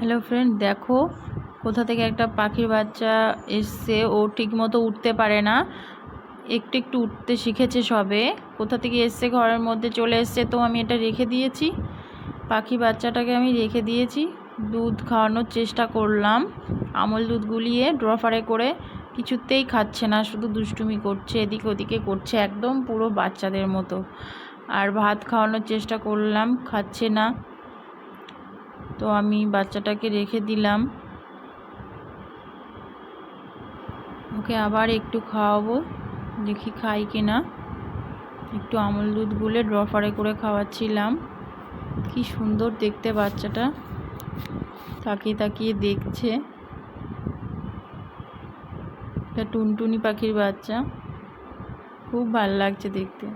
Hello friend, দেখো কোথা থেকে একটা পাখির বাচ্চা এসছে। ও ঠিক মতো উঠতে পারে না, একটু একটু উঠতে শিখেছে সবে। কোথা থেকে এসছে, ঘরের মধ্যে চলে এসছে। তো আমি এটা রেখে দিয়েছি, পাখি বাচ্চাটাকে আমি রেখে দিয়েছি। দুধ খাওয়ানোর চেষ্টা করলাম, আমল দুধ গুলিয়ে ড্রপারে করে, কিছুতেই খাচ্ছে না, শুধু দুষ্টুমি করছে, এদিকে ওদিকে করছে, একদম পুরো বাচ্চাদের মতো। আর ভাত খাওয়ানোর চেষ্টা করলাম, খাচ্ছে না। তো আমি বাচ্চাটাকে রেখে দিলাম, ওকে আবার একটু খাওয়াবো, দেখি খাই কিনা। একটু আমল দুধ গুলে ড্রপারে করে খাওয়াচ্ছিলাম। কি সুন্দর দেখতে বাচ্চাটা, তাকিয়ে তাকিয়ে দেখছে। এটা টুনটুনি পাখির বাচ্চা, খুব ভালো লাগছে দেখতে।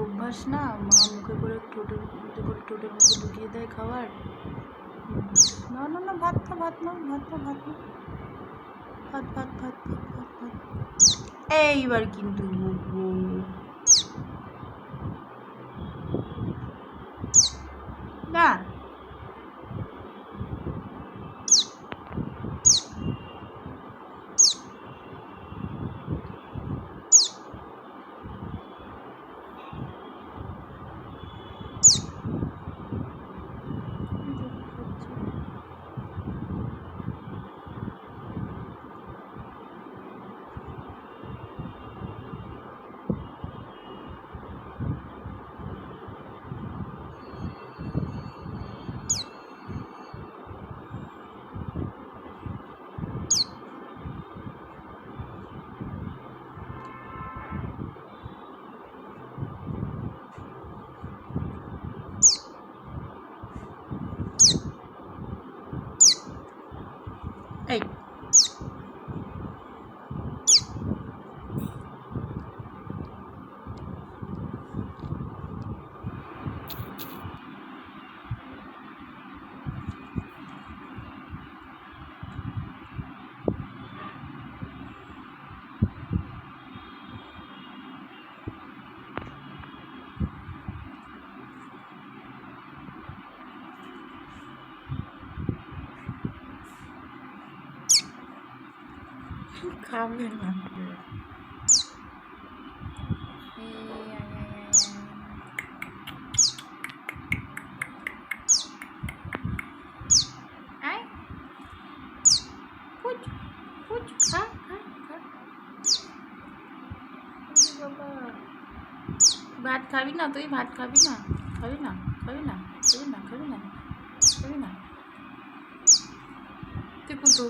অভ্যাস না, মা মুখে করে ঠোঁটের মধ্যে করে ঠোঁটের মধ্যে ঢুকিয়ে দেয় খাবার। না না না, ভাত না, ভাত না, ভাত না, ভাত না, ভাত ভাত ভাত ভাত ভাত ভাত। এইবার কিন্তু না। এই খাবে না। ভাত খাবি না তুই? ভাত খাবি না? খাবি না? খাবি না? খাবি না? খাবি না? খাবি না? তুই কুতু।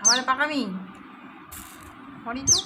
আমার পাকামি হরি তো।